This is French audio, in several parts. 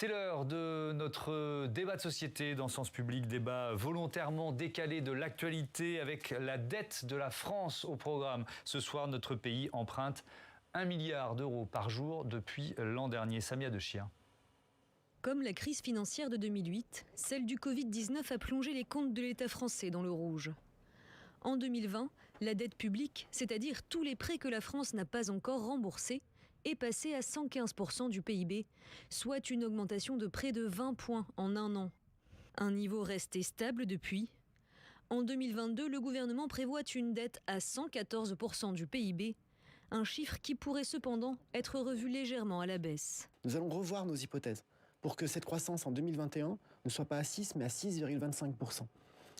C'est l'heure de notre débat de société dans Sens Public, débat volontairement décalé de l'actualité avec la dette de la France au programme. Ce soir, notre pays emprunte 1 milliard d'euros par jour depuis l'an dernier. Samia Dechir. Comme la crise financière de 2008, celle du Covid-19 a plongé les comptes de l'État français dans le rouge. En 2020, la dette publique, c'est-à-dire tous les prêts que la France n'a pas encore remboursés, est passée à 115% du PIB, soit une augmentation de près de 20 points en un an. Un niveau resté stable depuis. En 2022, le gouvernement prévoit une dette à 114% du PIB, un chiffre qui pourrait cependant être revu légèrement à la baisse. Nous allons revoir nos hypothèses pour que cette croissance en 2021 ne soit pas à 6 mais à 6,25%.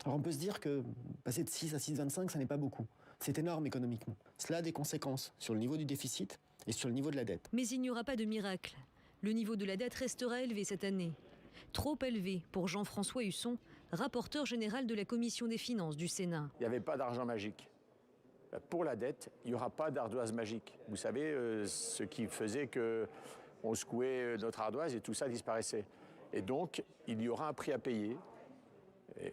Alors on peut se dire que passer de 6 à 6,25, ça n'est pas beaucoup. C'est énorme économiquement. Cela a des conséquences sur le niveau du déficit et sur le niveau de la dette. Mais il n'y aura pas de miracle. Le niveau de la dette restera élevé cette année. Trop élevé pour Jean-François Husson, rapporteur général de la Commission des finances du Sénat. Il n'y avait pas d'argent magique. Pour la dette, il n'y aura pas d'ardoise magique. Vous savez, ce qui faisait qu'on secouait notre ardoise et tout ça disparaissait. Et donc, il y aura un prix à payer.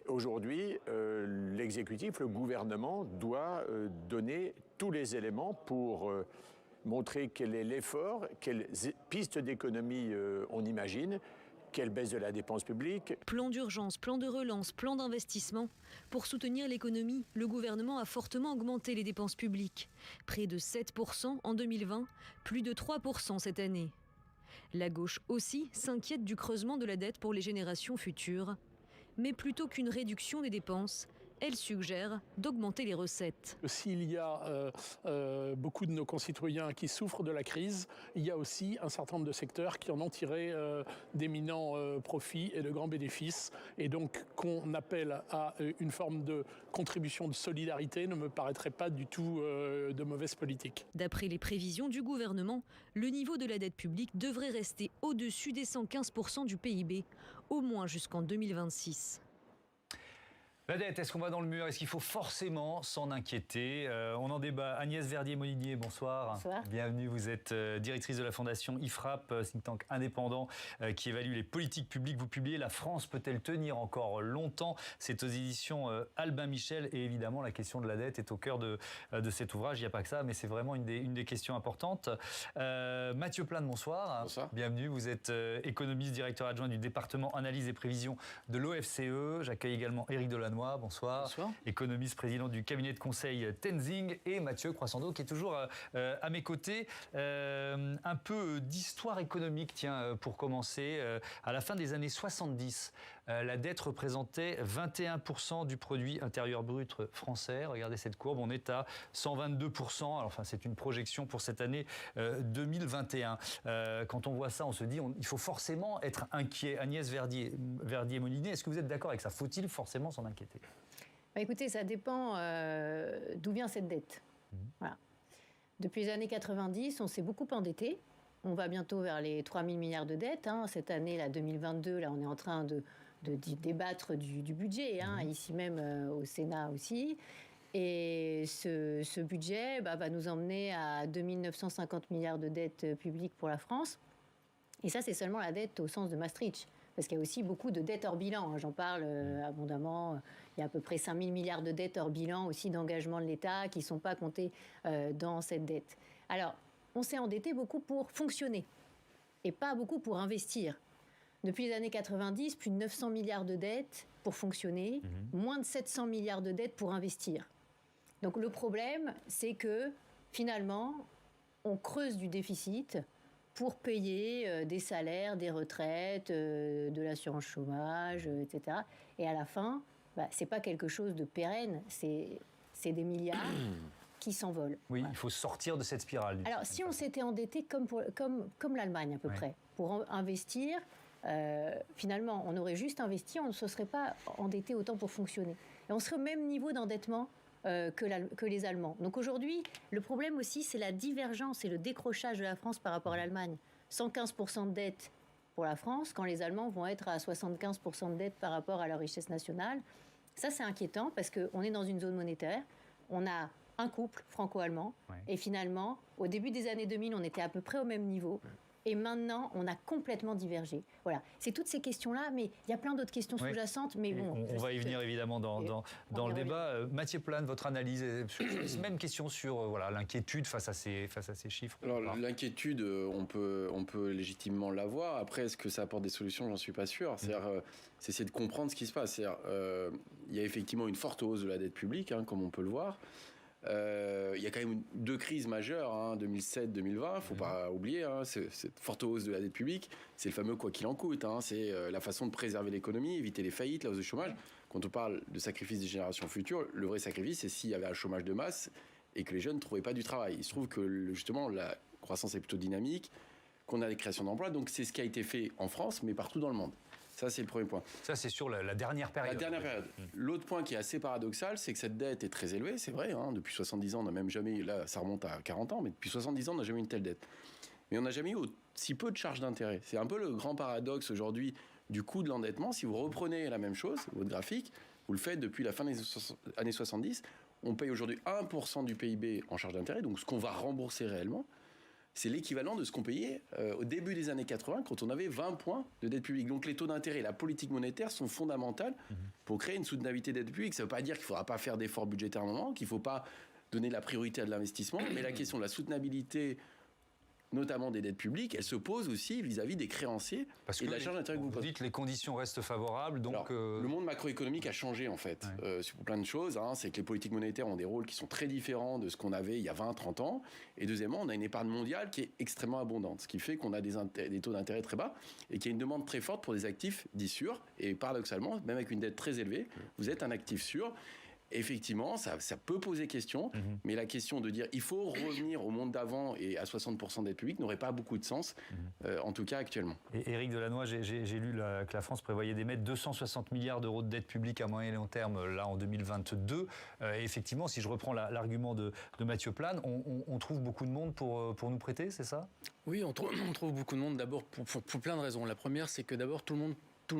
Aujourd'hui, l'exécutif, le gouvernement, doit donner tous les éléments pour montrer quel est l'effort, quelles pistes d'économie on imagine, quelle baisse de la dépense publique. Plan d'urgence, plan de relance, plan d'investissement. Pour soutenir l'économie, le gouvernement a fortement augmenté les dépenses publiques. Près de 7% en 2020, plus de 3% cette année. La gauche aussi s'inquiète du creusement de la dette pour les générations futures. Mais plutôt qu'une réduction des dépenses, elle suggère d'augmenter les recettes. S'il y a beaucoup de nos concitoyens qui souffrent de la crise, il y a aussi un certain nombre de secteurs qui en ont tiré d'éminents profits et de grands bénéfices. Et donc qu'on appelle à une forme de contribution de solidarité ne me paraîtrait pas du tout de mauvaise politique. D'après les prévisions du gouvernement, le niveau de la dette publique devrait rester au-dessus des 115% du PIB, au moins jusqu'en 2026. La dette, est-ce qu'on va dans le mur? Est-ce qu'il faut forcément s'en inquiéter? On en débat. Agnès Verdier-Molinier, bonsoir. Bonsoir. Bienvenue, vous êtes directrice de la fondation IFRAP, think tank indépendant qui évalue les politiques publiques. Vous publiez « La France peut-elle tenir encore longtemps ?» C'est aux éditions Albin Michel et évidemment la question de la dette est au cœur de cet ouvrage. Il n'y a pas que ça, mais c'est vraiment une des questions importantes. Mathieu Plane, bonsoir. Bonsoir. Bienvenue, vous êtes économiste, directeur adjoint du département analyse et prévision de l'OFCE. J'accueille également Éric Delannoy. Bonsoir. Bonsoir. Économiste, président du cabinet de conseil Tenzing, et Mathieu Croissando qui est toujours à mes côtés. Un peu d'histoire économique, tiens, pour commencer. À la fin des années 70, la dette représentait 21% du produit intérieur brut français. Regardez cette courbe, on est à 122%. Alors, enfin, c'est une projection pour cette année 2021. Quand on voit ça, on se dit il faut forcément être inquiet. Agnès Verdier-Molinier, est-ce que vous êtes d'accord avec ça? Faut-il forcément s'en inquiéter? Écoutez, ça dépend d'où vient cette dette. Voilà. Depuis les années 90, on s'est beaucoup endetté. On va bientôt vers les 3 000 milliards de dettes. Cette année, là, 2022, là, on est en train de débattre du budget, ici même au Sénat aussi. Et ce budget va nous emmener à 2 950 milliards de dettes publiques pour la France. Et ça, c'est seulement la dette au sens de Maastricht. Parce qu'il y a aussi beaucoup de dettes hors bilan. J'en parle abondamment. Il y a à peu près 5 000 milliards de dettes hors bilan, aussi d'engagement de l'État, qui ne sont pas comptés dans cette dette. Alors, on s'est endetté beaucoup pour fonctionner et pas beaucoup pour investir. Depuis les années 90, plus de 900 milliards de dettes pour fonctionner, moins de 700 milliards de dettes pour investir. Donc le problème, c'est que finalement, on creuse du déficit pour payer des salaires, des retraites, de l'assurance chômage, etc. Et à la fin, ce n'est pas quelque chose de pérenne, c'est des milliards qui s'envolent. Oui, il faut sortir de cette spirale. Alors, si on s'était endetté comme l'Allemagne à peu près, pour investir, finalement, on aurait juste investi, on ne se serait pas endetté autant pour fonctionner. Et on serait au même niveau d'endettement que les Allemands. Donc aujourd'hui, le problème aussi, c'est la divergence et le décrochage de la France par rapport à l'Allemagne. 115% de dette pour la France, quand les Allemands vont être à 75% de dette par rapport à leur richesse nationale. Ça, c'est inquiétant parce qu'on est dans une zone monétaire. On a un couple franco-allemand. Et finalement, au début des années 2000, on était à peu près au même niveau. et maintenant, on a complètement divergé. Voilà, c'est toutes ces questions-là, mais il y a plein d'autres questions sous-jacentes. Mais bon, on va y venir évidemment dans le débat. Mathieu Plane, votre analyse, même question sur l'inquiétude face à ces chiffres. Alors l'inquiétude, on peut légitimement l'avoir. Après, est-ce que ça apporte des solutions? J'en suis pas sûr. C'est-à-dire, c'est essayer de comprendre ce qui se passe. C'est-à-dire, il y a effectivement une forte hausse de la dette publique, comme on peut le voir. Il y a quand même deux crises majeures, 2007-2020, faut pas oublier, cette forte hausse de la dette publique, c'est le fameux quoi qu'il en coûte, c'est la façon de préserver l'économie, éviter les faillites, la hausse du chômage. Quand on parle de sacrifice des générations futures, le vrai sacrifice, c'est s'il y avait un chômage de masse et que les jeunes ne trouvaient pas du travail. Il se trouve que justement la croissance est plutôt dynamique, qu'on a des créations d'emplois, donc c'est ce qui a été fait en France, mais partout dans le monde. Ça, c'est le premier point. Ça, c'est sur la dernière période. La dernière période. L'autre point qui est assez paradoxal, c'est que cette dette est très élevée, c'est vrai. Depuis 70 ans, on n'a même jamais... Là, ça remonte à 40 ans, mais depuis 70 ans, on n'a jamais eu une telle dette. Mais on n'a jamais eu si peu de charges d'intérêt. C'est un peu le grand paradoxe aujourd'hui du coût de l'endettement. Si vous reprenez la même chose, votre graphique, vous le faites depuis la fin des années 70, on paye aujourd'hui 1% du PIB en charges d'intérêt, donc ce qu'on va rembourser réellement. C'est l'équivalent de ce qu'on payait au début des années 80 quand on avait 20 points de dette publique. Donc les taux d'intérêt et la politique monétaire sont fondamentales pour créer une soutenabilité de dette publique. Ça ne veut pas dire qu'il ne faudra pas faire d'efforts budgétaires à un moment, qu'il ne faut pas donner de la priorité à de l'investissement, mais la question de la soutenabilité, notamment des dettes publiques, elle se pose aussi vis-à-vis des créanciers et de la charge d'intérêt que vous posez. Vous dites que les conditions restent favorables, donc... Alors, le monde macroéconomique a changé en fait, sur plein de choses. C'est que les politiques monétaires ont des rôles qui sont très différents de ce qu'on avait il y a 20-30 ans. Et deuxièmement, on a une épargne mondiale qui est extrêmement abondante, ce qui fait qu'on a des taux d'intérêt très bas et qu'il y a une demande très forte pour des actifs dits sûrs. Et paradoxalement, même avec une dette très élevée, vous êtes un actif sûr. Effectivement, ça peut poser question, mais la question de dire il faut revenir au monde d'avant et à 60% d'aide publique n'aurait pas beaucoup de sens, en tout cas actuellement. Et Éric Delannoy, j'ai lu que la France prévoyait d'émettre 260 milliards d'euros de dette publique à moyen et long terme là en 2022. Et effectivement, si je reprends l'argument de Mathieu Plane, on trouve beaucoup de monde pour nous prêter, c'est ça? Oui, on trouve beaucoup de monde d'abord pour plein de raisons. La première, c'est que d'abord tout le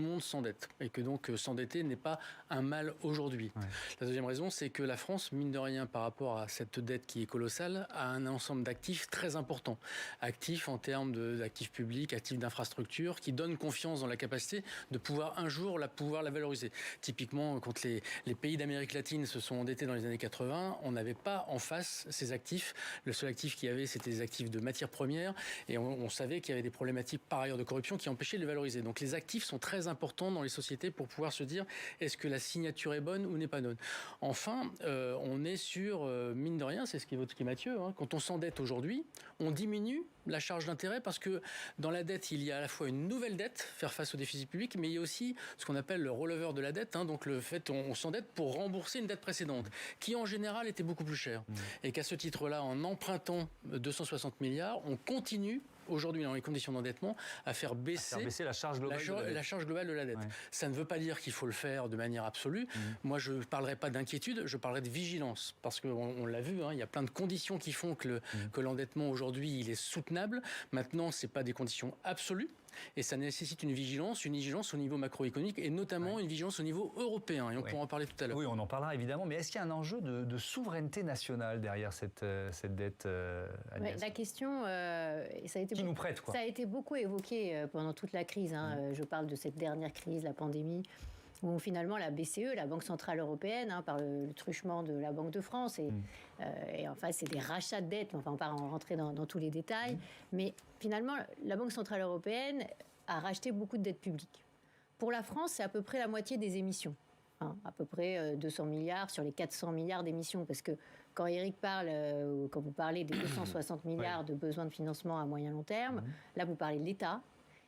monde s'endette et que donc s'endetter n'est pas un mal aujourd'hui. Ouais. La deuxième raison, c'est que la France, mine de rien, par rapport à cette dette qui est colossale, a un ensemble d'actifs très importants. Actifs en termes d'actifs publics, actifs d'infrastructures, qui donnent confiance dans la capacité de pouvoir un jour pouvoir la valoriser. Typiquement, quand les pays d'Amérique latine se sont endettés dans les années 80, on n'avait pas en face ces actifs. Le seul actif qu'il y avait, c'était des actifs de matières premières et on savait qu'il y avait des problématiques par ailleurs de corruption qui empêchaient de les valoriser. Donc les actifs sont très important dans les sociétés pour pouvoir se dire est-ce que la signature est bonne ou n'est pas bonne. Enfin, on est sur, mine de rien, c'est ce qu'évoquait Mathieu, quand on s'endette aujourd'hui, on diminue la charge d'intérêt parce que dans la dette, il y a à la fois une nouvelle dette, faire face au déficit public, mais il y a aussi ce qu'on appelle le rollover de la dette, donc le fait on s'endette pour rembourser une dette précédente, qui en général était beaucoup plus chère. Et qu'à ce titre-là, en empruntant 260 milliards, on continue aujourd'hui, dans les conditions d'endettement, à faire baisser la charge globale de la dette. Ouais. Ça ne veut pas dire qu'il faut le faire de manière absolue. Moi, je ne parlerai pas d'inquiétude, je parlerai de vigilance. Parce qu'on l'a vu, il y a plein de conditions qui font que l'endettement, aujourd'hui, il est soutenable. Maintenant, ce n'est pas des conditions absolues. Et ça nécessite une vigilance au niveau macroéconomique et notamment une vigilance au niveau européen. Et on pourra en parler tout à l'heure. Oui, on en parlera évidemment. Mais est-ce qu'il y a un enjeu de souveraineté nationale derrière cette dette, Agnès ? La question, ça a été qui nous prête, quoi. Ça a été beaucoup évoqué pendant toute la crise. Je parle de cette dernière crise, la pandémie, où finalement la BCE, la Banque Centrale Européenne, par le truchement de la Banque de France, et enfin c'est des rachats de dettes, enfin on ne va pas rentrer dans tous les détails, mais finalement la Banque Centrale Européenne a racheté beaucoup de dettes publiques. Pour la France, c'est à peu près la moitié des émissions, à peu près 200 milliards sur les 400 milliards d'émissions, parce que quand Éric parle, ou quand vous parlez des 260 milliards de besoins de financement à moyen long terme, là vous parlez de l'État.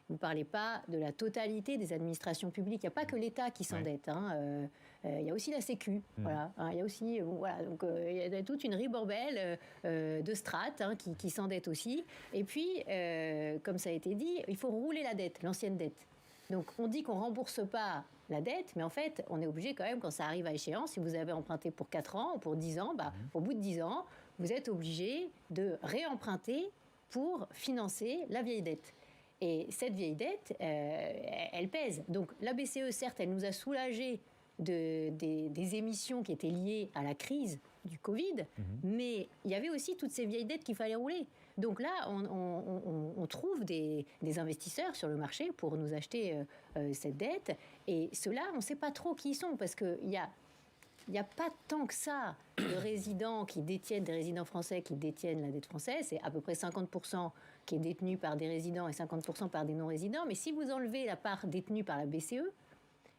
Vous ne parlez pas de la totalité des administrations publiques. Il n'y a pas que l'État qui s'endette. Il y a aussi la Sécu. Voilà. Il y a aussi, donc il y a toute une ribambelle de strates qui s'endettent aussi. Et puis, comme ça a été dit, il faut rouler la dette, l'ancienne dette. Donc on dit qu'on ne rembourse pas la dette, mais en fait, on est obligé quand même, quand ça arrive à échéance, si vous avez emprunté pour 4 ans ou pour 10 ans, au bout de 10 ans, vous êtes obligé de réemprunter pour financer la vieille dette. Et cette vieille dette, elle pèse. Donc la BCE, certes, elle nous a soulagés des émissions qui étaient liées à la crise du Covid, mais il y avait aussi toutes ces vieilles dettes qu'il fallait rouler. Donc là, on trouve des investisseurs sur le marché pour nous acheter cette dette. Et ceux-là, on ne sait pas trop qui ils sont, parce qu'il y a pas tant que ça de résidents qui détiennent, des résidents français qui détiennent la dette française. C'est à peu près 50% qui est détenu par des résidents et 50% par des non-résidents. Mais si vous enlevez la part détenue par la BCE,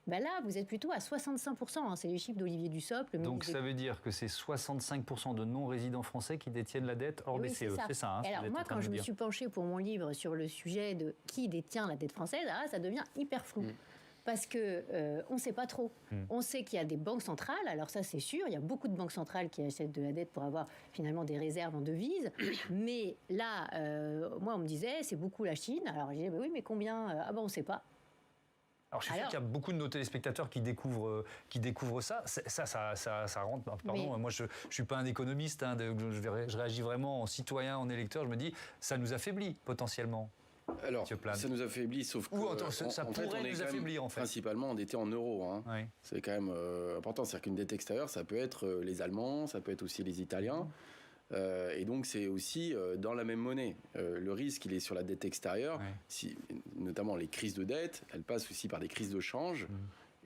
ben là, vous êtes plutôt à 65%. Hein. C'est les chiffres d'Olivier Dussopt. Donc ça veut dire que c'est 65% de non-résidents français qui détiennent la dette hors BCE. C'est ça. Hein, alors moi, quand je me suis penchée pour mon livre sur le sujet de qui détient la dette française, là, ça devient hyper flou. Parce que on ne sait pas trop. On sait qu'il y a des banques centrales, alors ça c'est sûr, il y a beaucoup de banques centrales qui achètent de la dette pour avoir finalement des réserves en devises. Mais là, moi on me disait, c'est beaucoup la Chine. Alors je disais, oui, mais combien Ah ben on ne sait pas. Alors, je suis sûr qu'il y a beaucoup de nos téléspectateurs qui découvrent ça. Ça rentre. Pardon, moi, je ne suis pas un économiste. Hein, je réagis vraiment en citoyen, en électeur. Je me dis, ça nous affaiblit potentiellement. Alors, ça nous affaiblit, sauf que... ça pourrait nous affaiblir, en fait. Principalement endetté en euros. Hein. Oui. C'est quand même important. C'est-à-dire qu'une dette extérieure, ça peut être les Allemands, ça peut être aussi les Italiens. Et donc, c'est aussi dans la même monnaie. Le risque, il est sur la dette extérieure. Notamment les crises de dette, elles passent aussi par des crises de change.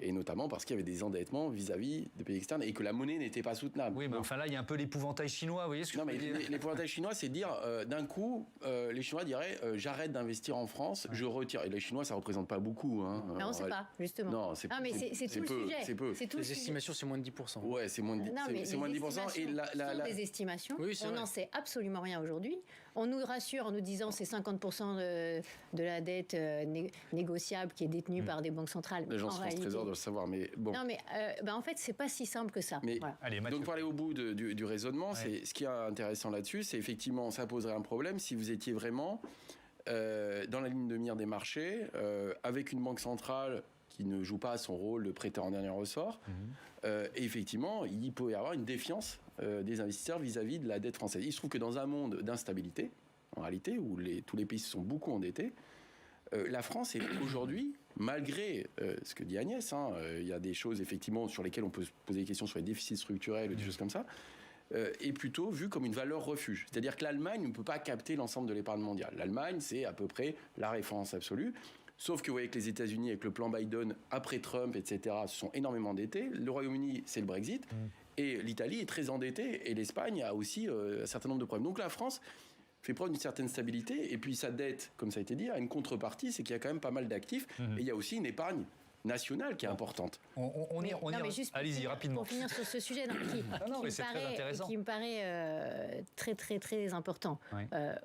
Et notamment parce qu'il y avait des endettements vis-à-vis des pays externes et que la monnaie n'était pas soutenable. Oui, mais enfin là, il y a un peu l'épouvantail chinois, vous voyez ce que je veux dire ? L'épouvantail chinois, c'est dire, d'un coup, les Chinois diraient, j'arrête d'investir en France, je retire. Et les Chinois, ça ne représente pas beaucoup. Hein. Non, on ne sait pas, justement. Non, mais c'est tout peu, le sujet. C'est peu. Les estimations, c'est moins de 10%. Ouais, c'est moins de 10%. Et des estimations, oui, on n'en sait absolument rien aujourd'hui. On nous rassure en nous disant c'est 50% de la dette négociable qui est détenue par des banques centrales. Les gens se France Trésor doivent le savoir, mais bon. Non, mais en fait, c'est pas si simple que ça. Mais voilà. Allez, donc, pour aller au bout du raisonnement, ce qui est intéressant là-dessus, c'est effectivement, ça poserait un problème si vous étiez vraiment dans la ligne de mire des marchés, avec une banque centrale qui ne joue pas son rôle de prêteur en dernier ressort. Et effectivement, il peut y avoir une défiance des investisseurs vis-à-vis de la dette française. Il se trouve que dans un monde d'instabilité, en réalité, où tous les pays se sont beaucoup endettés, la France est aujourd'hui, malgré ce que dit Agnès, il y a des choses effectivement sur lesquelles on peut se poser des questions sur les déficits structurels ou des choses comme ça, est plutôt vue comme une valeur refuge. C'est-à-dire que l'Allemagne ne peut pas capter l'ensemble de l'épargne mondiale. L'Allemagne, c'est à peu près la référence absolue. Sauf que vous voyez que les États-Unis, avec le plan Biden, après Trump, etc., se sont énormément endettés. Le Royaume-Uni, c'est le Brexit. Et l'Italie est très endettée. Et l'Espagne a aussi un certain nombre de problèmes. Donc la France fait preuve d'une certaine stabilité. Et puis sa dette, comme ça a été dit, a une contrepartie, c'est qu'il y a quand même pas mal d'actifs. Et il y a aussi une épargne nationale qui est importante. Allez-y, rapidement. Pour finir sur ce sujet, qui me paraît très, très, très important.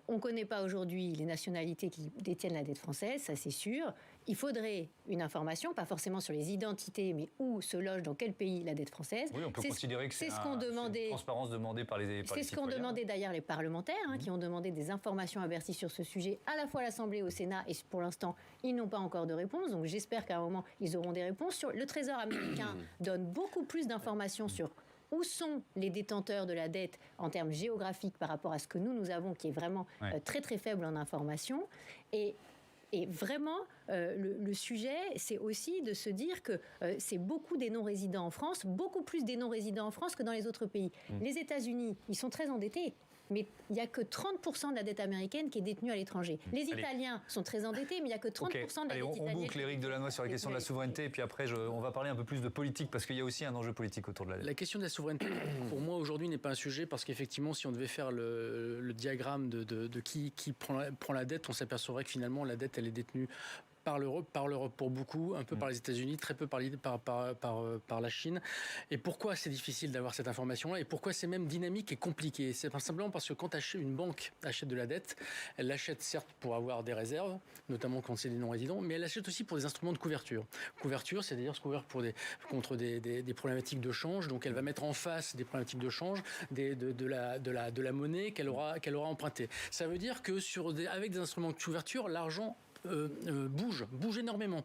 On ne connaît pas aujourd'hui les nationalités qui détiennent la dette française, ça c'est sûr. Il faudrait une information, pas forcément sur les identités, mais où se loge, dans quel pays la dette française. Oui, on peut considérer que c'est une transparence demandée par les citoyens. C'est ce qu'ont demandé d'ailleurs les parlementaires, qui ont demandé des informations à Bercy sur ce sujet, à la fois à l'Assemblée et au Sénat, et pour l'instant, ils n'ont pas encore de réponse. Donc j'espère qu'à un moment, ils auront des réponses. Le Trésor américain donne beaucoup plus d'informations sur où sont les détenteurs de la dette en termes géographiques par rapport à ce que nous avons, qui est vraiment très très faible en information. Et vraiment, le sujet, c'est aussi de se dire que c'est beaucoup des non-résidents en France, beaucoup plus des non-résidents en France que dans les autres pays. Les États-Unis, ils sont très endettés. Mais il n'y a que 30% de la dette américaine qui est détenue à l'étranger. Les Italiens sont très endettés, mais il n'y a que 30% de la dette italienne. On boucle Éric Delannoy sur la question de la souveraineté, et puis après, on va parler un peu plus de politique, parce qu'il y a aussi un enjeu politique autour de la dette. La question de la souveraineté, pour moi, aujourd'hui, n'est pas un sujet, parce qu'effectivement, si on devait faire le diagramme de qui prend la dette, on s'apercevrait que finalement, la dette, elle est détenue par l'Europe pour beaucoup, un peu par les États-Unis, très peu par la Chine. Et pourquoi c'est difficile d'avoir cette information-là et pourquoi c'est même dynamique et compliqué? C'est simplement parce que quand une banque achète de la dette, elle l'achète certes pour avoir des réserves, notamment quand c'est des non-résidents, mais elle l'achète aussi pour des instruments de couverture. Couverture, c'est-à-dire se couvrir contre des problématiques de change. Donc elle va mettre en face des problématiques de change de la monnaie qu'elle aura empruntée. Ça veut dire que avec des instruments de couverture, l'argent bouge énormément.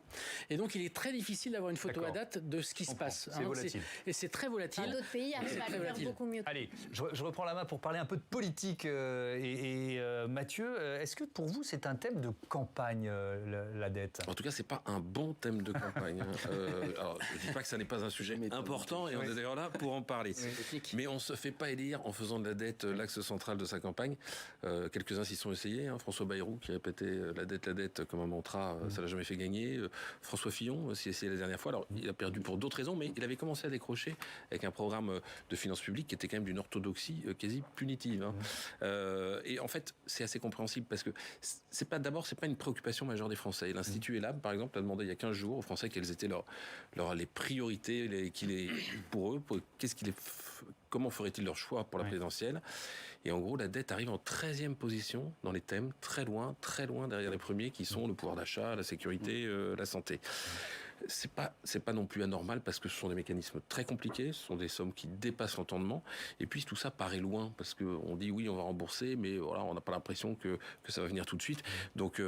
Et donc, il est très difficile d'avoir une photo à date de ce qui se passe. C'est volatile. Et c'est très volatile. D'autres pays arrivent à le faire beaucoup mieux. Allez, je reprends la main pour parler un peu de politique. Mathieu, est-ce que pour vous, c'est un thème de campagne, la dette? En tout cas, c'est pas un bon thème de campagne. Alors, je dis pas que ça n'est pas un sujet important, et on est d'ailleurs là pour en parler. Mais on se fait pas élire en faisant de la dette l'axe central de sa campagne. Quelques-uns s'y sont essayés. François Bayrou qui répétait la dette comme un mantra, ça l'a jamais fait gagner. François Fillon s'y essayé la dernière fois. Alors, il a perdu pour d'autres raisons, mais il avait commencé à décrocher avec un programme de finances publiques qui était quand même d'une orthodoxie quasi punitive. Et en fait, c'est assez compréhensible parce que c'est pas une préoccupation majeure des Français. L'Institut ELAB, par exemple, a demandé il y a 15 jours aux Français quelles étaient les priorités pour eux, comment feraient-ils leur choix pour la présidentielle. Et en gros, la dette arrive en 13e position dans les thèmes, très loin derrière les premiers qui sont le pouvoir d'achat, la sécurité, la santé. C'est pas non plus anormal parce que ce sont des mécanismes très compliqués, ce sont des sommes qui dépassent l'entendement, et puis tout ça paraît loin parce qu'on dit oui on va rembourser, mais voilà, on n'a pas l'impression que ça va venir tout de suite. Donc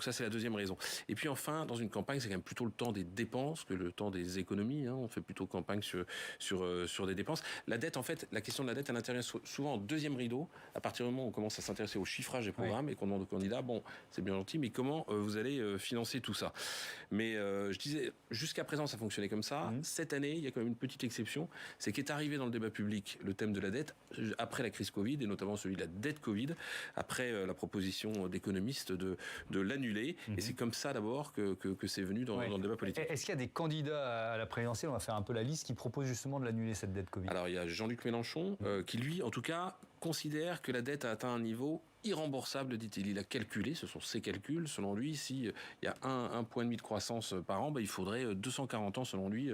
ça c'est la deuxième raison. Et puis enfin, dans une campagne, c'est quand même plutôt le temps des dépenses que le temps des économies. On fait plutôt campagne sur des dépenses. La dette, en fait, la question de la dette, elle intervient souvent en deuxième rideau, à partir du moment où on commence à s'intéresser au chiffrage des programmes et qu'on demande aux candidats, bon, c'est bien gentil, mais comment vous allez financer tout ça? Mais je disais, jusqu'à présent, ça fonctionnait comme ça. Cette année, il y a quand même une petite exception. C'est qu'est arrivé dans le débat public le thème de la dette, après la crise Covid, et notamment celui de la dette Covid, après la proposition d'économistes de l'annuler. Et c'est comme ça d'abord que c'est venu dans le débat politique. Est-ce qu'il y a des candidats à la présidentielle, on va faire un peu la liste, qui proposent justement de l'annuler, cette dette Covid? Alors, il y a Jean-Luc Mélenchon, qui lui, en tout cas, considère que la dette a atteint un niveau irremboursable, dit-il. Il a calculé, ce sont ses calculs, selon lui, s'il y a 1,5 point de croissance par an, il faudrait 240 ans, selon lui,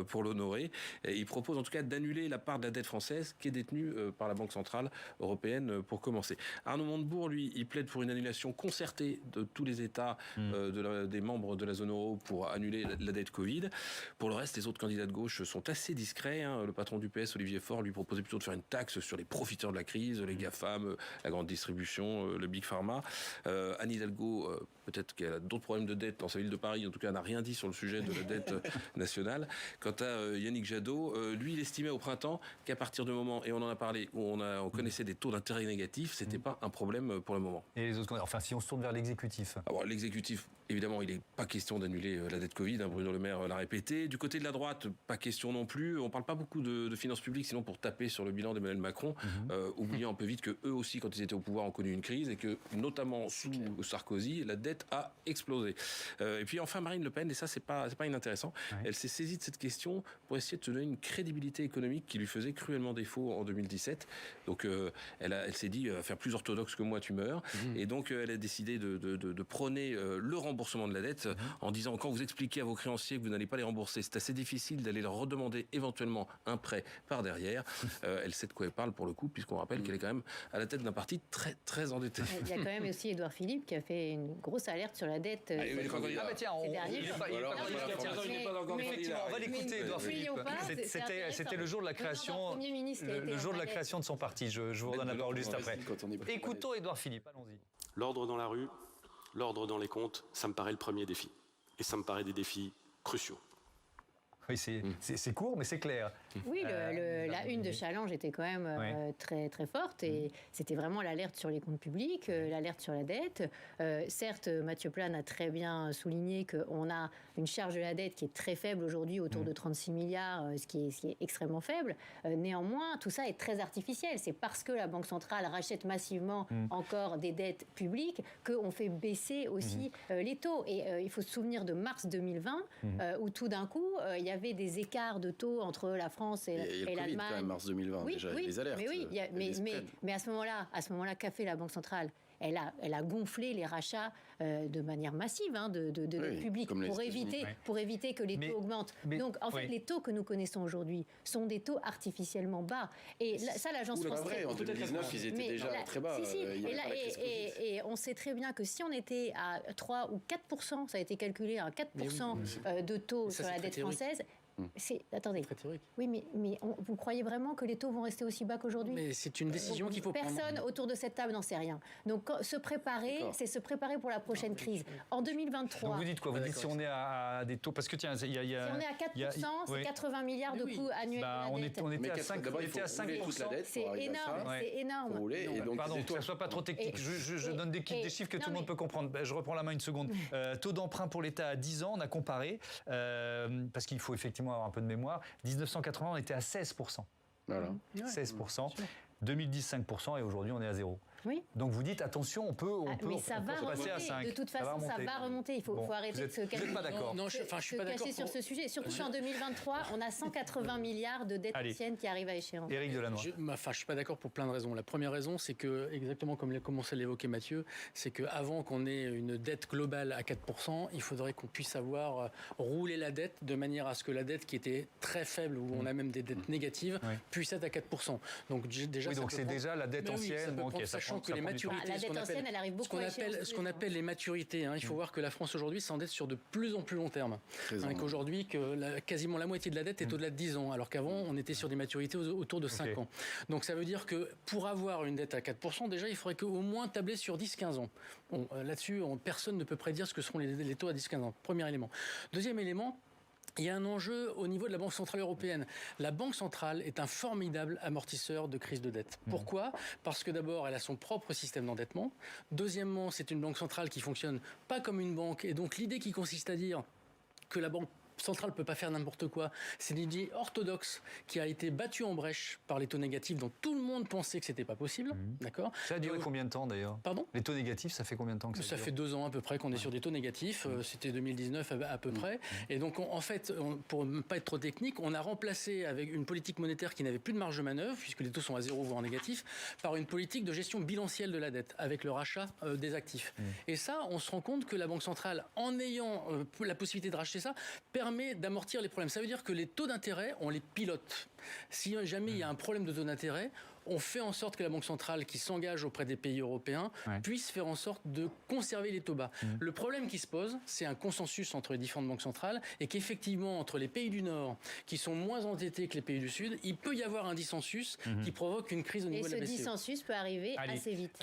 pour l'honorer. Et il propose en tout cas d'annuler la part de la dette française qui est détenue par la Banque Centrale Européenne, pour commencer. Arnaud Montebourg, lui, il plaide pour une annulation concertée de tous les États des membres de la zone euro pour annuler la dette Covid. Pour le reste, les autres candidats de gauche sont assez discrets. Le patron du PS, Olivier Faure, lui proposait plutôt de faire une taxe sur les profiteurs de la crise, les GAFAM, la grande distribution, le Big Pharma. Anne Hidalgo, peut-être qu'elle a d'autres problèmes de dette dans sa ville de Paris, en tout cas, n'a rien dit sur le sujet de la dette nationale. Quant à Yannick Jadot, lui, il estimait au printemps qu'à partir du moment, et on en a parlé, où on connaissait des taux d'intérêt négatifs, c'était pas un problème pour le moment. Et les autres candidats, enfin, si on se tourne vers l'exécutif. Alors, l'exécutif, évidemment, il n'est pas question d'annuler la dette Covid, Bruno Le Maire l'a répété. Du côté de la droite, pas question non plus. On parle pas beaucoup de finances publiques, sinon pour taper sur le bilan d'Emmanuel Macron, oubliant un peu vite que eux aussi, quand ils étaient au pouvoir, ont connu une crise, et que, notamment sous Sarkozy, la dette a explosé. Et puis enfin, Marine Le Pen, et ça c'est pas inintéressant, elle s'est saisie de cette question pour essayer de se donner une crédibilité économique qui lui faisait cruellement défaut en 2017. Donc elle s'est dit, faire plus orthodoxe que moi, tu meurs. Et donc elle a décidé de prôner le remboursement de la dette, en disant, quand vous expliquez à vos créanciers que vous n'allez pas les rembourser, c'est assez difficile d'aller leur redemander éventuellement un prêt par derrière. Elle sait de quoi elle parle pour le coup, puisqu'on rappelle qu'elle est quand même à la tête d'un parti très très endetté. Il y a quand même aussi Édouard Philippe qui a fait une grosse alerte sur la dette. Tiens, on va l'écouter, Édouard Philippe. C'était le jour de la création, le jour de la création de son parti. Je vous redonne la parole juste après. Écoutons Édouard Philippe, allons-y. L'ordre dans la rue, l'ordre dans les comptes, ça me paraît le premier défi. Et ça me paraît des défis cruciaux. Oui, c'est court, mais c'est clair. Oui, la une de Challenge était quand même très, très forte, et c'était vraiment l'alerte sur les comptes publics, l'alerte sur la dette. Certes, Mathieu Plane a très bien souligné qu'on a une charge de la dette qui est très faible aujourd'hui, autour de 36 milliards, ce qui est extrêmement faible. Néanmoins, tout ça est très artificiel. C'est parce que la Banque centrale rachète massivement encore des dettes publiques qu'on fait baisser aussi les taux. Et il faut se souvenir de mars 2020, où tout d'un coup, il y avait des écarts de taux entre la France et l'Allemagne. Quand même, mars 2020, déjà, les alertes. Mais oui, mais à ce moment-là, qu'a fait la Banque centrale ? Elle a gonflé les rachats de manière massive de dettes publiques pour éviter que les taux augmentent. Donc, en fait, les taux que nous connaissons aujourd'hui sont des taux artificiellement bas. Et ça, l'agence France... En 2019, ils étaient déjà très bas. Et on sait très bien que si on était à 3 ou 4%, ça a été calculé à 4% de taux sur la dette française, Attendez. Très théorique. Oui, mais vous croyez vraiment que les taux vont rester aussi bas qu'aujourd'hui? Mais c'est une décision qu'il faut prendre. Personne autour de cette table n'en sait rien. Donc se préparer, c'est se préparer pour la prochaine crise. En 2023... Donc vous dites quoi? Vous dites si on est à des taux... Parce que tiens, il y a... Si on est à 4%, c'est 80 milliards de coûts annuels de la dette. On était à 5%. C'est énorme, c'est énorme. Pardon, que ça ne soit pas trop technique. Je donne des chiffres que tout le monde peut comprendre. Je reprends la main une seconde. Taux d'emprunt pour l'État à 10 ans, on a comparé, parce qu'il faut effectivement avoir un peu de mémoire. 1980, on était à 16%. Voilà. 16%. 2010, 5%, et aujourd'hui, on est à 0. Oui. Donc vous dites, attention, on peut se passer à 5. De toute façon, ça va remonter. Il faut arrêter de se cacher. Vous n'êtes pas d'accord? Non, je suis pas d'accord sur ce sujet. Surtout qu'en 2023, on a 180 milliards de dettes anciennes qui arrivent à échéance. Éric Delannoy. Je suis pas d'accord pour plein de raisons. La première raison, c'est que, exactement comme l'a commencé à l'évoquer Mathieu, c'est qu'avant qu'on ait une dette globale à 4%, il faudrait qu'on puisse avoir roulé la dette de manière à ce que la dette qui était très faible, où on a même des dettes négatives, puisse être à 4%. Donc déjà, oui, donc c'est déjà la dette ancienne. Sachant que les maturités, la dette ancienne, elle arrive beaucoup à échéance. Ce qu'on appelle les maturités. Il faut voir que la France aujourd'hui s'endette sur de plus en plus long terme. Qu'aujourd'hui, quasiment la moitié de la dette est au-delà de 10 ans, alors qu'avant, on était sur des maturités autour de 5 ans. Donc ça veut dire que pour avoir une dette à 4%, déjà, il faudrait qu'au moins tabler sur 10-15 ans. Bon, là-dessus, personne ne peut prédire ce que seront les taux à 10-15 ans. Premier élément. Deuxième élément, il y a un enjeu au niveau de la Banque Centrale Européenne. La Banque Centrale est un formidable amortisseur de crise de dette. Pourquoi ? Parce que d'abord, elle a son propre système d'endettement. Deuxièmement, c'est une Banque Centrale qui fonctionne pas comme une banque. Et donc l'idée qui consiste à dire que la Banque centrale ne peut pas faire n'importe quoi, c'est une idée orthodoxe qui a été battue en brèche par les taux négatifs dont tout le monde pensait que c'était pas possible. D'accord ? Ça a duré combien de temps d'ailleurs ? Pardon ? Les taux négatifs, ça fait combien de temps que ça dure ? fait 2 ans à peu près qu'on est sur des taux négatifs. C'était 2019 à peu près. Et donc en fait, pour ne pas être trop technique, on a remplacé avec une politique monétaire qui n'avait plus de marge de manœuvre, puisque les taux sont à 0 voire négatifs, par une politique de gestion bilancielle de la dette, avec le rachat des actifs. Et ça, on se rend compte que la Banque centrale, en ayant la possibilité de racheter ça, permet d'amortir les problèmes. Ça veut dire que les taux d'intérêt, on les pilote. Si jamais il y a un problème de taux d'intérêt, on fait en sorte que la Banque centrale qui s'engage auprès des pays européens puisse faire en sorte de conserver les taux bas. Le problème qui se pose, c'est un consensus entre les différentes banques centrales et qu'effectivement, entre les pays du Nord, qui sont moins endettés que les pays du Sud, il peut y avoir un dissensus qui provoque une crise au niveau de la BCE. Et ce dissensus peut arriver assez vite.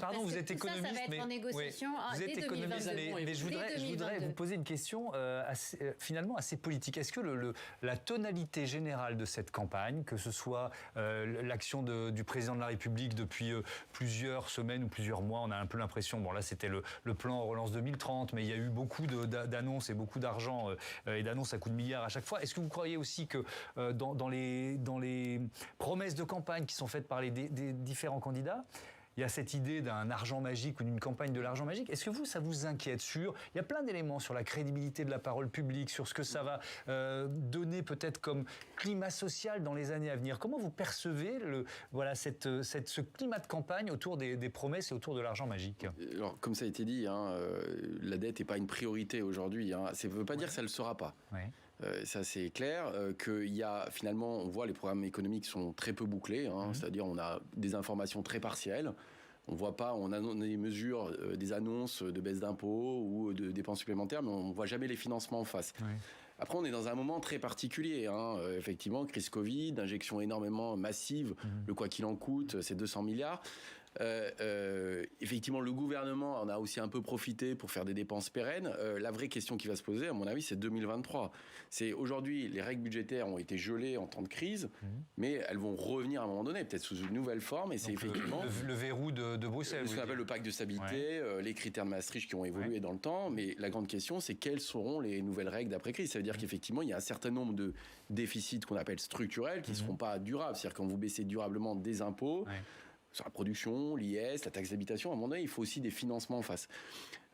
Pardon, vous êtes économiste, ça va être en négociation vous êtes économiste, mais je voudrais vous poser une question finalement assez politique. Est-ce que la tonalité générale de cette campagne, que ce soit l'action du président de la République depuis plusieurs semaines ou plusieurs mois, on a un peu l'impression, bon là c'était le plan relance 2030, mais il y a eu beaucoup d'annonces et beaucoup d'argent et d'annonces à coups de milliards à chaque fois. Est-ce que vous croyez aussi que dans les promesses de campagne qui sont faites par les différents candidats, il y a cette idée d'un argent magique ou d'une campagne de l'argent magique. Est-ce que ça vous inquiète il y a plein d'éléments sur la crédibilité de la parole publique, sur ce que ça va donner peut-être comme climat social dans les années à venir. Comment vous percevez ce climat de campagne autour des promesses et autour de l'argent magique ? Alors, comme ça a été dit, la dette n'est pas une priorité aujourd'hui. Ça ne veut pas dire que ça ne le sera pas. Ouais. Ça c'est clair, qu'il y a finalement, on voit les programmes économiques sont très peu bouclés, c'est-à-dire on a des informations très partielles, on voit pas, on a des mesures, des annonces de baisse d'impôts ou de dépenses supplémentaires, mais on ne voit jamais les financements en face. Ouais. Après, on est dans un moment très particulier, effectivement, crise Covid, injection énormément massive, le quoi qu'il en coûte, c'est 200 milliards. Effectivement, le gouvernement en a aussi un peu profité pour faire des dépenses pérennes. La vraie question qui va se poser, à mon avis, c'est 2023. C'est aujourd'hui, les règles budgétaires ont été gelées en temps de crise, mais elles vont revenir à un moment donné, peut-être sous une nouvelle forme. Et c'est effectivement le verrou de Bruxelles. Ce qu'on appelle le pacte de stabilité, les critères de Maastricht qui ont évolué dans le temps. Mais la grande question, c'est quelles seront les nouvelles règles d'après-crise. Ça veut dire qu'effectivement, il y a un certain nombre de déficits qu'on appelle structurels qui ne seront pas durables. C'est-à-dire quand vous baissez durablement des impôts, sur la production, l'IS, la taxe d'habitation, à un moment donné, il faut aussi des financements en face.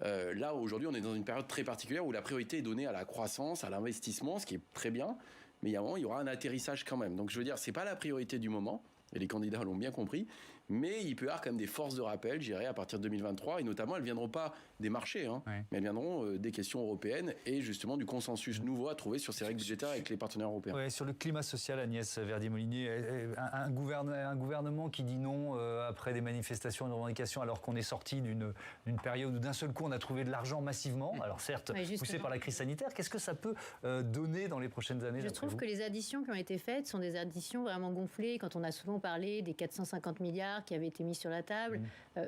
Là, aujourd'hui, on est dans une période très particulière où la priorité est donnée à la croissance, à l'investissement, ce qui est très bien, mais il y a un moment, il y aura un atterrissage quand même. Donc, je veux dire, c'est pas la priorité du moment, et les candidats l'ont bien compris, Mais il peut y avoir quand même des forces de rappel, j'irai à partir de 2023, et notamment elles ne viendront pas des marchés, mais elles viendront des questions européennes et justement du consensus nouveau à trouver sur ces règles budgétaires avec les partenaires européens. Ouais, sur le climat social, Agnès Verdier-Molinier, un gouvernement qui dit non après des manifestations et des revendications alors qu'on est sorti d'une période où d'un seul coup on a trouvé de l'argent massivement, alors certes poussé par la crise sanitaire, qu'est-ce que ça peut donner dans les prochaines années? Je trouve que les additions qui ont été faites sont des additions vraiment gonflées. Quand on a souvent parlé des 450 milliards qui avaient été mis sur la table,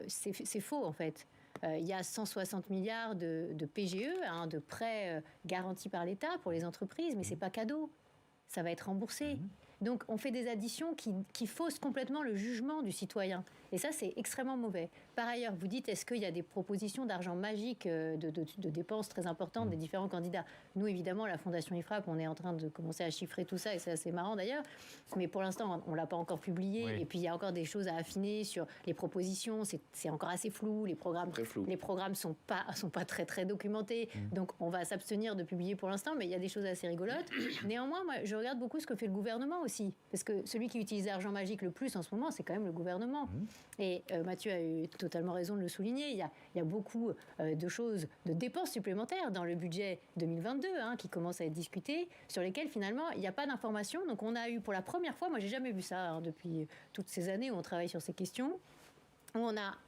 c'est faux en fait. Il y a 160 milliards de PGE, de prêts garantis par l'État pour les entreprises, mais c'est pas cadeau. Ça va être remboursé. Donc on fait des additions qui faussent complètement le jugement du citoyen. Et ça, c'est extrêmement mauvais. Par ailleurs, vous dites, est-ce qu'il y a des propositions d'argent magique, de dépenses très importantes des différents candidats? Nous, évidemment, la Fondation IFRAP, on est en train de commencer à chiffrer tout ça, et c'est assez marrant d'ailleurs. Mais pour l'instant, on ne l'a pas encore publié. Et puis, il y a encore des choses à affiner sur les propositions. C'est encore assez flou. Les programmes ne sont pas très, très documentés. Donc, on va s'abstenir de publier pour l'instant, mais il y a des choses assez rigolotes. Néanmoins, moi, je regarde beaucoup ce que fait le gouvernement aussi. Parce que celui qui utilise l'argent magique le plus en ce moment, c'est quand même le gouvernement. Et Mathieu a eu totalement raison de le souligner. Il y a beaucoup de choses, de dépenses supplémentaires dans le budget 2022 qui commencent à être discutées, sur lesquelles finalement il n'y a pas d'information. Donc on a eu pour la première fois, moi j'ai jamais vu ça depuis toutes ces années où on travaille sur ces questions, où on a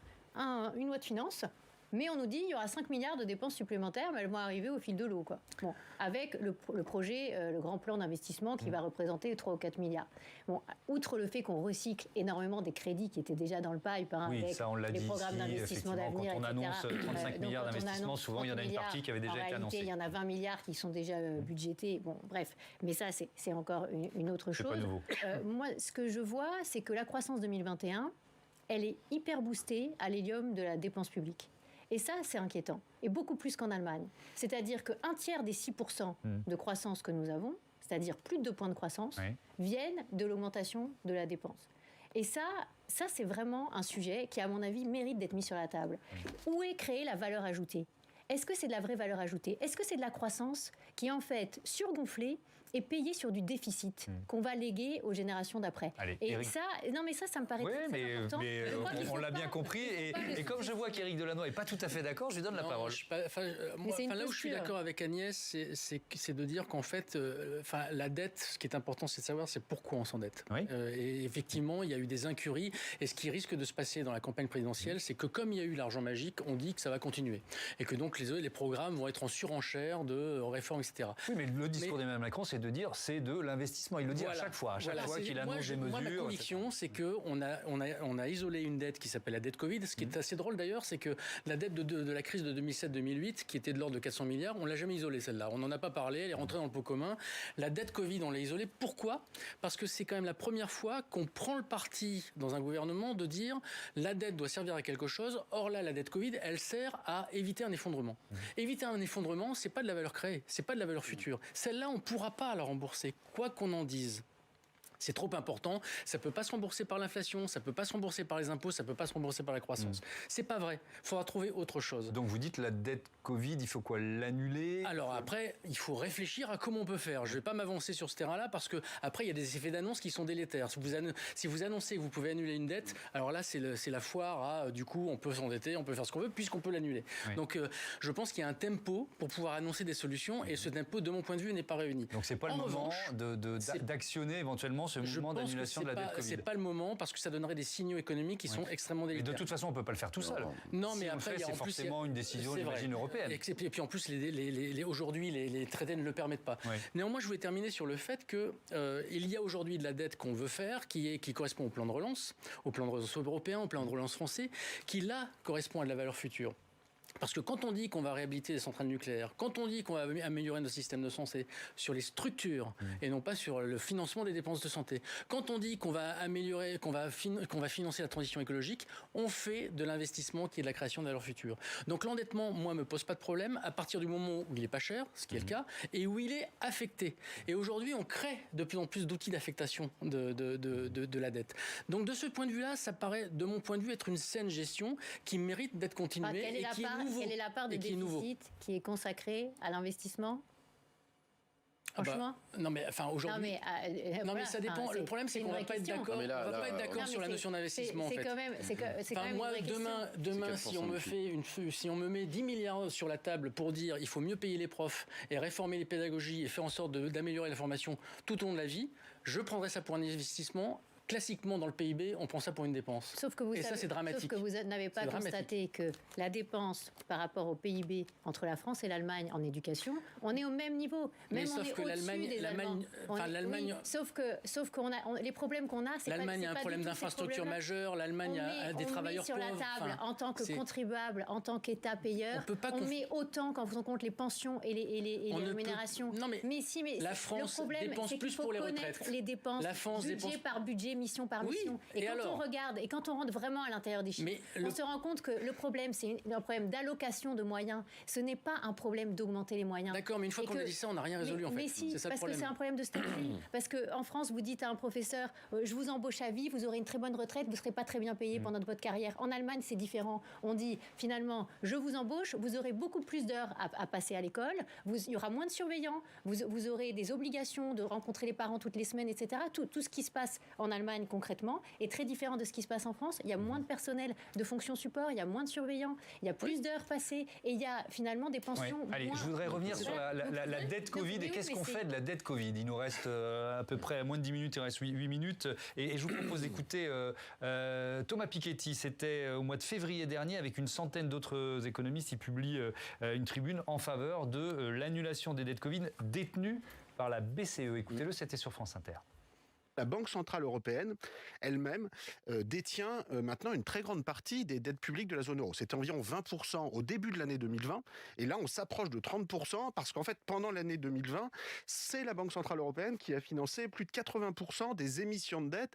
une loi de finances, mais on nous dit qu'il y aura 5 milliards de dépenses supplémentaires, mais elles vont arriver au fil de l'eau, quoi. Bon, avec le projet, le grand plan d'investissement qui va représenter 3 ou 4 milliards. Bon, outre le fait qu'on recycle énormément des crédits qui étaient déjà dans le pipe, avec ça, on l'a les dit programmes d'investissement d'avenir, quand on annonce 35 milliards d'investissements, souvent il y en a une partie qui avait déjà été annoncée. Il y en a 20 milliards qui sont déjà budgétés. Bon, bref, mais ça, c'est encore une autre chose. C'est pas nouveau. Moi, ce que je vois, c'est que la croissance 2021, elle est hyper boostée à l'hélium de la dépense publique. Et ça, c'est inquiétant. Et beaucoup plus qu'en Allemagne. C'est-à-dire qu'un tiers des 6% de croissance que nous avons, c'est-à-dire plus de 2 points de croissance, viennent de l'augmentation de la dépense. Et ça c'est vraiment un sujet qui, à mon avis, mérite d'être mis sur la table. Où est créée la valeur ajoutée ? Est-ce que c'est de la vraie valeur ajoutée ? Est-ce que c'est de la croissance qui est en fait surgonflée et payée sur du déficit qu'on va léguer aux générations d'après? Et Éric... ça me paraît très important. Mais on l'a bien compris. Et comme je vois qu'Éric Delannoy n'est pas tout à fait d'accord, je lui donne la parole. Là où je suis d'accord avec Agnès, c'est de dire qu'en fait, la dette, ce qui est important, c'est de savoir c'est pourquoi on s'endette. Et effectivement, il y a eu des incuries. Et ce qui risque de se passer dans la campagne présidentielle, c'est que comme il y a eu l'argent magique, on dit que ça va continuer. Et que donc les programmes vont être en surenchère de réformes, etc. Oui, mais le discours d'Emmanuel Macron, c'est de dire c'est de l'investissement. Il le dit à chaque fois qu'il annonce des mesures. Moi, ma conviction, c'est qu'on a isolé une dette qui s'appelle la dette Covid. Ce qui est assez drôle d'ailleurs, c'est que la dette de la crise de 2007-2008, qui était de l'ordre de 400 milliards, on l'a jamais isolée celle-là. On n'en a pas parlé, elle est rentrée dans le pot commun. La dette Covid, on l'a isolée. Pourquoi ? Parce que c'est quand même la première fois qu'on prend le parti dans un gouvernement de dire la dette doit servir à quelque chose. Or là, la dette Covid, elle sert à éviter un effondrement. Éviter un effondrement, c'est pas de la valeur créée, c'est pas de la valeur future. Celle-là, on pourra pas la rembourser, quoi qu'on en dise. C'est trop important, ça peut pas se rembourser par l'inflation, ça peut pas se rembourser par les impôts, ça peut pas se rembourser par la croissance. C'est pas vrai, il faudra trouver autre chose. Donc vous dites la dette Covid, il faut quoi, l'annuler ? Alors après, il faut réfléchir à comment on peut faire. Je vais pas m'avancer sur ce terrain-là parce que après il y a des effets d'annonce qui sont délétères. Si vous annoncez que vous pouvez annuler une dette, alors là c'est la foire à du coup on peut s'endetter, on peut faire ce qu'on veut puisqu'on peut l'annuler. Donc je pense qu'il y a un tempo pour pouvoir annoncer des solutions et ce tempo de mon point de vue n'est pas réuni. Donc c'est pas le moment d'actionner éventuellement ce mouvement d'annulation de la dette Covid. C'est pas le moment parce que ça donnerait des signaux économiques qui sont extrêmement délicats. Et de toute façon, on peut pas le faire tout seul. Non, mais après, c'est forcément une décision, j'imagine, européenne. Et puis en plus, aujourd'hui, les traités ne le permettent pas. Néanmoins, je voulais terminer sur le fait que il y a aujourd'hui de la dette qu'on veut faire, qui correspond au plan de relance européen, au plan de relance français, qui là correspond à de la valeur future. Parce que quand on dit qu'on va réhabiliter les centrales nucléaires, quand on dit qu'on va améliorer nos systèmes de santé sur les structures et non pas sur le financement des dépenses de santé, quand on dit qu'on va améliorer, qu'on va financer la transition écologique, on fait de l'investissement qui est de la création de valeur future. Donc l'endettement, moi, me pose pas de problème à partir du moment où il est pas cher, ce qui est le cas, et où il est affecté. Et aujourd'hui, on crée de plus en plus d'outils d'affectation de la dette. Donc de ce point de vue-là, ça paraît, de mon point de vue, être une saine gestion qui mérite d'être continuée et qui est quelle est la part du déficit qui est consacrée à l'investissement ? Franchement. Non, mais enfin aujourd'hui. Non, mais ça dépend. Le problème, c'est qu'on va pas être d'accord. On va pas être d'accord sur la notion d'investissement. C'est quand même. Moi, demain, si on me met 10 milliards sur la table pour dire il faut mieux payer les profs et réformer les pédagogies et faire en sorte d'améliorer la formation tout au long de la vie, je prendrais ça pour un investissement. Classiquement, dans le PIB, on prend ça pour une dépense. Sauf que ça, c'est dramatique. Sauf que vous n'avez pas constaté que la dépense par rapport au PIB entre la France et l'Allemagne en éducation, on est au même niveau. Mais sauf que l'Allemagne, sauf que les problèmes qu'on a, c'est pas l'Allemagne a un problème d'infrastructure majeur. L'Allemagne a des travailleurs pauvres. On met sur la table, en tant que contribuable, en tant qu'État payeur, on met autant quand on compte les pensions et les rémunérations. La France dépense plus pour les retraites. Les dépenses, budget par budget, mission par mission. Et quand on regarde, et quand on rentre vraiment à l'intérieur des chiffres, on se rend compte que le problème, c'est un problème d'allocation de moyens. Ce n'est pas un problème d'augmenter les moyens. D'accord, mais une fois qu'on a dit ça, on n'a rien résolu en fait. Mais si, parce que c'est un problème de statut. Parce qu'en France, vous dites à un professeur, je vous embauche à vie, vous aurez une très bonne retraite, vous ne serez pas très bien payé pendant votre carrière. En Allemagne, c'est différent. On dit, finalement, je vous embauche, vous aurez beaucoup plus d'heures à passer à l'école, il y aura moins de surveillants, vous aurez des obligations de rencontrer les parents toutes les semaines, etc. Tout ce qui se passe en Allemagne concrètement est très différent de ce qui se passe en France. Il y a moins de personnel de fonction support, il y a moins de surveillants, il y a plus d'heures passées et il y y a finalement des pensions. Oui. Allez, je voudrais revenir sur la dette Covid et qu'est-ce qu'on fait de la dette Covid. Il nous reste à peu près moins de 10 minutes, il reste 8 minutes. Et je vous propose d'écouter Thomas Piketty. C'était au mois de février dernier avec une centaine d'autres économistes. Il publie une tribune en faveur de l'annulation des dettes Covid détenues par la BCE. Écoutez-le, c'était sur France Inter. La Banque centrale européenne, elle-même, détient maintenant une très grande partie des dettes publiques de la zone euro. C'était environ 20% au début de l'année 2020. Et là, on s'approche de 30% parce qu'en fait, pendant l'année 2020, c'est la Banque centrale européenne qui a financé plus de 80% des émissions de dettes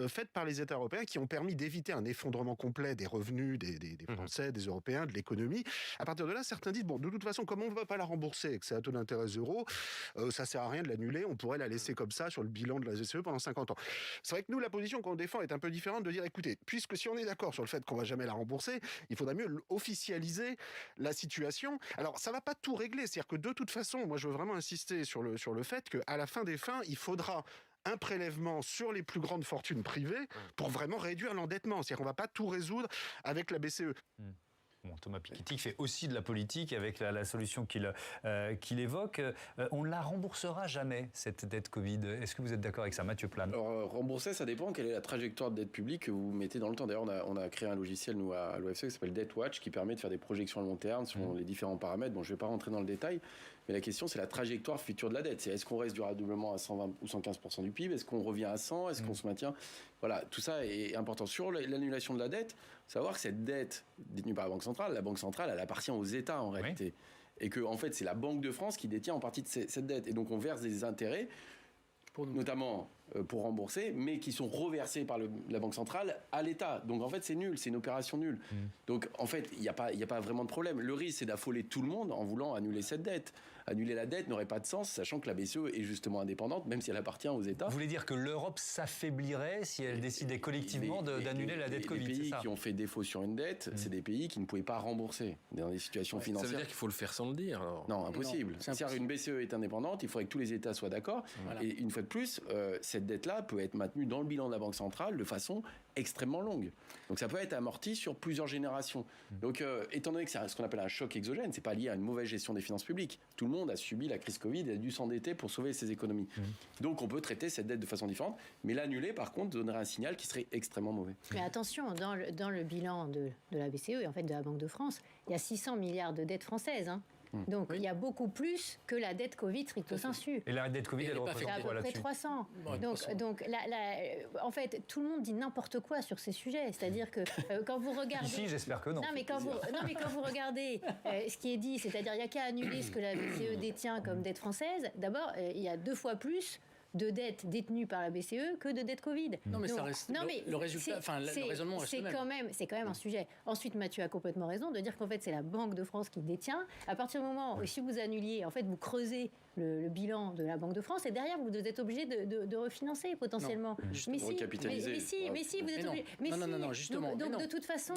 faites par les États européens qui ont permis d'éviter un effondrement complet des revenus des Français, des Européens, de l'économie. À partir de là, certains disent, bon, de toute façon, comme on ne va pas la rembourser et que c'est à taux d'intérêt zéro, ça ne sert à rien de l'annuler. On pourrait la laisser comme ça sur le bilan de la BCE pendant 50 ans. C'est vrai que nous, la position qu'on défend est un peu différente de dire, écoutez, puisque si on est d'accord sur le fait qu'on ne va jamais la rembourser, il faudra mieux officialiser la situation. Alors, ça ne va pas tout régler. C'est-à-dire que de toute façon, moi, je veux vraiment insister sur le fait qu'à la fin des fins, il faudra un prélèvement sur les plus grandes fortunes privées pour vraiment réduire l'endettement. C'est-à-dire qu'on ne va pas tout résoudre avec la BCE. Bon, Thomas Piketty fait aussi de la politique avec la solution qu'il évoque. On ne la remboursera jamais, cette dette Covid. Est-ce que vous êtes d'accord avec ça, Mathieu Plane? Alors, rembourser, ça dépend quelle est la trajectoire de dette publique que vous mettez dans le temps. D'ailleurs, on a créé un logiciel, nous, à l'OFCE, qui s'appelle Debt Watch, qui permet de faire des projections à long terme sur les différents paramètres. Bon, je ne vais pas rentrer dans le détail, mais la question, c'est la trajectoire future de la dette. C'est est-ce qu'on reste durablement à 120 ou 115% du PIB? Est-ce qu'on revient à 100? Est-ce qu'on se maintient? Voilà, tout ça est important. Sur l'annulation de la dette, savoir que cette dette détenue par la Banque centrale, elle appartient aux États en réalité. Et que, en fait, c'est la Banque de France qui détient en partie de cette dette. Et donc, on verse des intérêts, notamment pour rembourser, mais qui sont reversés par la Banque centrale à l'État. Donc, en fait, c'est nul, c'est une opération nulle. Donc, en fait, il n'y a pas vraiment de problème. Le risque, c'est d'affoler tout le monde en voulant annuler cette dette. Annuler la dette n'aurait pas de sens, sachant que la BCE est justement indépendante, même si elle appartient aux États. Vous voulez dire que l'Europe s'affaiblirait si elle décidait collectivement d'annuler la dette Covid? Les pays qui ont fait défaut sur une dette, c'est des pays qui ne pouvaient pas rembourser dans des situations financières. Ça veut dire qu'il faut le faire sans le dire, alors? Non, impossible. Si une BCE est indépendante, il faudrait que tous les États soient d'accord. Voilà. Et une fois de plus, cette dette-là peut être maintenue dans le bilan de la Banque centrale de façon extrêmement longue. Donc ça peut être amorti sur plusieurs générations. Donc étant donné que c'est ce qu'on appelle un choc exogène, c'est pas lié à une mauvaise gestion des finances publiques. Tout le monde a subi la crise Covid et a dû s'endetter pour sauver ses économies. Donc on peut traiter cette dette de façon différente, mais l'annuler par contre donnerait un signal qui serait extrêmement mauvais. Mais attention, dans le bilan de la BCE et en fait de la Banque de France, il y a 600 milliards de dettes françaises. Donc il y a beaucoup plus que la dette Covid stricto sensu. Et la dette Covid, elle représente quoi là-dessus? À peu près 300. Donc en fait, tout le monde dit n'importe quoi sur ces sujets. C'est-à-dire que quand vous regardez... Ici, j'espère que non. Non, mais quand vous regardez ce qui est dit, c'est-à-dire il n'y a qu'à annuler ce que la BCE détient comme dette française. D'abord, il y a 2 fois plus de dettes détenues par la BCE que de dettes Covid. Non, mais Donc, ça reste mais le résultat, le raisonnement reste le même. C'est quand même un sujet. Ensuite, Mathieu a complètement raison de dire qu'en fait, c'est la Banque de France qui détient. À partir du moment où, si vous annuliez, en fait, vous creusez le bilan de la Banque de France et derrière, vous êtes obligé de refinancer potentiellement. Mais si, vous êtes obligé. Non, justement. Donc, de toute façon,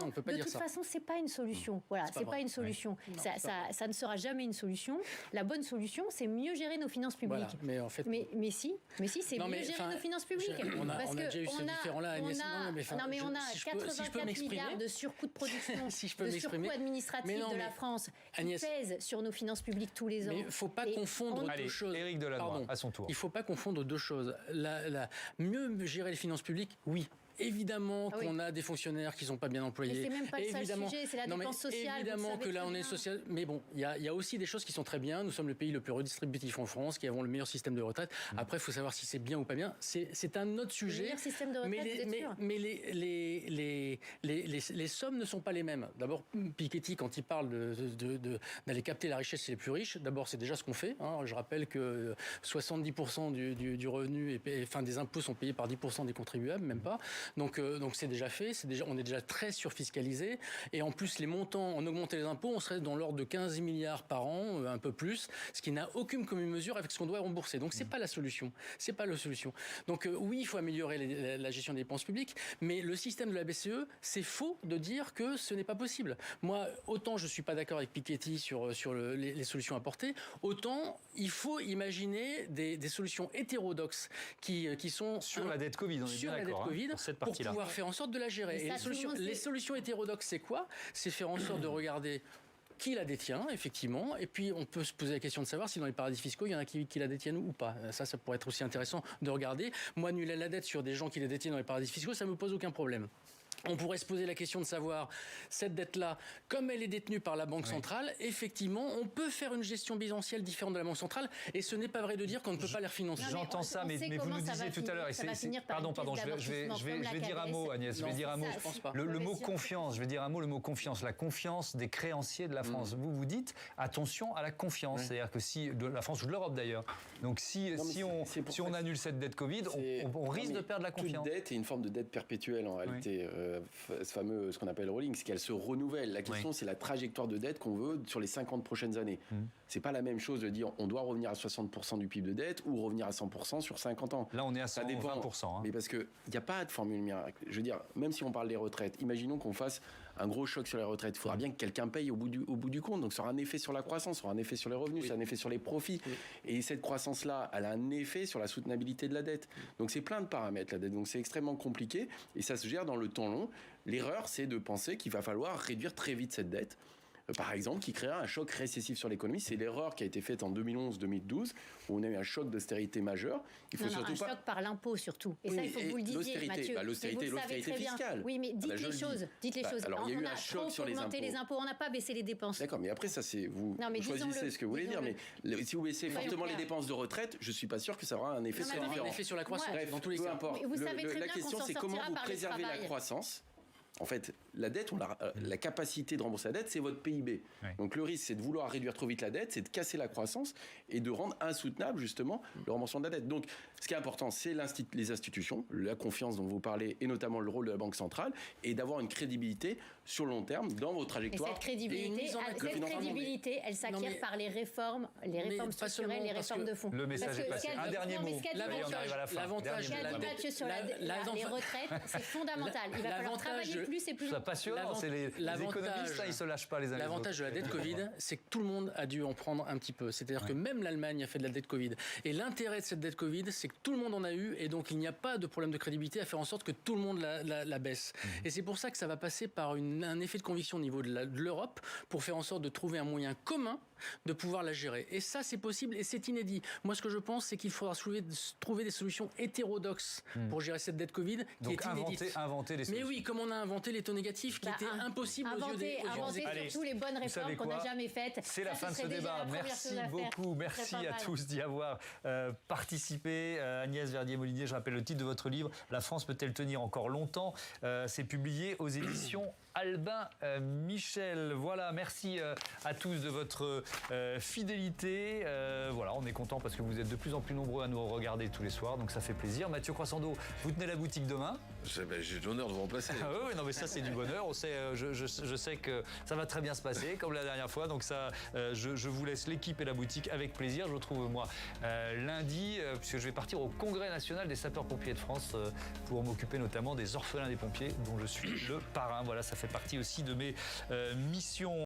c'est pas une solution. Voilà, c'est pas une solution. Ça ne sera jamais une solution. La bonne solution, c'est mieux gérer nos finances publiques. Voilà, mais en fait, mais si, c'est mieux gérer nos finances publiques. On a déjà eu ce différent-là, Agnès. On a 84 milliards de surcoût de production, de surcoût administratif de la France qui pèse sur nos finances publiques tous les ans. Mais il ne faut pas confondre deux choses. Éric Delannoy, à son tour. Il ne faut pas confondre deux choses. Mieux gérer les finances publiques, oui. Évidemment qu'on a des fonctionnaires qui ne sont pas bien employés. Mais c'est même pas le seul sujet, c'est la dépense sociale. Évidemment que là, on est social. Mais bon, il y a aussi des choses qui sont très bien. Nous sommes le pays le plus redistributif en France, qui avons le meilleur système de retraite. Après, il faut savoir si c'est bien ou pas bien. C'est un autre sujet. Le meilleur système de retraite, mais les sommes ne sont pas les mêmes. D'abord, Piketty, quand il parle d'aller capter la richesse chez les plus riches, d'abord, c'est déjà ce qu'on fait. Je rappelle que 70% du revenu, des impôts sont payés par 10% des contribuables, même pas. Donc c'est déjà fait, on est déjà très surfiscalisé. Et en plus, les montants, on augmentait les impôts, on serait dans l'ordre de 15 milliards par an, un peu plus, ce qui n'a aucune commune mesure avec ce qu'on doit rembourser. Donc c'est pas la solution. C'est pas la solution. Donc oui, il faut améliorer la gestion des dépenses publiques, mais le système de la BCE, c'est faux de dire que ce n'est pas possible. Moi, autant je suis pas d'accord avec Piketty sur les solutions apportées, autant il faut imaginer des solutions hétérodoxes qui sont sur la dette Covid. On est bien d'accord. Pour pouvoir faire en sorte de la gérer. Et les solutions hétérodoxes, c'est quoi ? C'est faire en sorte de regarder qui la détient, effectivement, et puis on peut se poser la question de savoir si dans les paradis fiscaux, il y en a qui la détiennent ou pas. Ça pourrait être aussi intéressant de regarder. Moi, annuler la dette sur des gens qui la détiennent dans les paradis fiscaux, ça ne me pose aucun problème. On pourrait se poser la question de savoir, cette dette-là, comme elle est détenue par la Banque centrale, effectivement, on peut faire une gestion bilancielle différente de la Banque centrale, et ce n'est pas vrai de dire qu'on ne peut pas les refinancer. J'entends ça, mais vous nous disiez tout à l'heure, pardon, je vais dire un mot, Agnès, je vais dire un mot. Le mot confiance, je vais dire un mot, le mot confiance, la confiance des créanciers de la France. Vous dites, attention à la confiance, c'est-à-dire que si, de la France ou de l'Europe d'ailleurs, donc si on annule cette dette Covid, on risque de perdre la confiance. Toute dette est une forme de dette perpétuelle en réalité. Ce qu'on appelle rolling, c'est qu'elle se renouvelle. La question, c'est la trajectoire de dette qu'on veut sur les 50 prochaines années. C'est pas la même chose de dire on doit revenir à 60% du PIB de dette ou revenir à 100% sur 50 ans. Là, on est à 120%. Mais parce qu'il n'y a pas de formule miracle. Je veux dire, même si on parle des retraites, imaginons qu'on fasse un gros choc sur les retraites. Il faudra bien que quelqu'un paye au bout du compte. Donc, ça aura un effet sur la croissance, ça aura un effet sur les revenus, ça aura un effet sur les profits. Et cette croissance-là, elle a un effet sur la soutenabilité de la dette. Donc, c'est plein de paramètres, la dette. Donc, c'est extrêmement compliqué et ça se gère dans le temps long. L'erreur, c'est de penser qu'il va falloir réduire très vite cette dette. Par exemple, qui créera un choc récessif sur l'économie. C'est l'erreur qui a été faite en 2011-2012, où on a eu un choc d'austérité majeur. Un choc par l'impôt surtout. Et ça, il faut que vous le disiez, Mathieu. L'austérité fiscale. Oui, mais dites les choses. Alors, il y a eu un choc sur les impôts. On n'a pas baissé les dépenses. D'accord, mais après, ça, c'est vous choisissez ce que vous voulez dire. Mais si vous baissez fortement les dépenses de retraite, je ne suis pas sûr que ça aura un effet sur un effet sur la croissance. Bref, dans tous les cas. Peu importe. La question, c'est comment vous préservez la croissance. En fait, la dette, la capacité de rembourser la dette, c'est votre PIB. Oui. Donc le risque, c'est de vouloir réduire trop vite la dette, c'est de casser la croissance et de rendre insoutenable, justement, le remboursement de la dette. Donc, ce qui est important, c'est les institutions, la confiance dont vous parlez, et notamment le rôle de la Banque centrale, et d'avoir une crédibilité sur le long terme dans vos trajectoires. Et cette crédibilité, elle s'acquiert par les réformes structurelles, les réformes de fond. Le message est passé. Un dernier mot. On arrive à la fin. L'avantage sur les retraites, c'est fondamental. Il va falloir travailler plus et plus. C'est passionnant. C'est les économistes, là, ils se lâchent pas les uns les autres. L'avantage de la dette Covid, c'est que tout le monde a dû en prendre un petit peu. C'est-à-dire que même l'Allemagne a fait de la dette Covid. Et l'intérêt de cette dette Covid, c'est que tout le monde en a eu, et donc il n'y a pas de problème de crédibilité à faire en sorte que tout le monde la baisse. Et c'est pour ça que ça va passer par un effet de conviction au niveau de l'Europe pour faire en sorte de trouver un moyen commun de pouvoir la gérer. Et ça, c'est possible et c'est inédit. Moi, ce que je pense, c'est qu'il faudra trouver des solutions hétérodoxes pour gérer cette dette Covid qui est inédite. Inventer des solutions. Mais oui, comme on a inventé les taux négatifs qui étaient impossibles aux yeux des surtout les bonnes réformes qu'on n'a jamais faites. C'est la fin de ce débat. Merci beaucoup. Merci à tous d'y avoir participé. Agnès Verdier-Molinier, je rappelle le titre de votre livre, La France peut-elle tenir encore longtemps ? C'est publié aux éditions Albin Michel. Voilà, merci à tous de votre fidélité. Voilà, on est content parce que vous êtes de plus en plus nombreux à nous regarder tous les soirs, donc ça fait plaisir. Mathieu Croissando, vous tenez la boutique demain. J'ai l'honneur de vous remplacer. Ah oui, non mais ça c'est du bonheur. On sait, je sais que ça va très bien se passer comme la dernière fois. Donc ça, je vous laisse l'équipe et la boutique avec plaisir. Je vous retrouve moi lundi puisque je vais partir au Congrès national des sapeurs-pompiers de France pour m'occuper notamment des orphelins des pompiers dont je suis le parrain. Voilà, ça fait partie aussi de mes missions.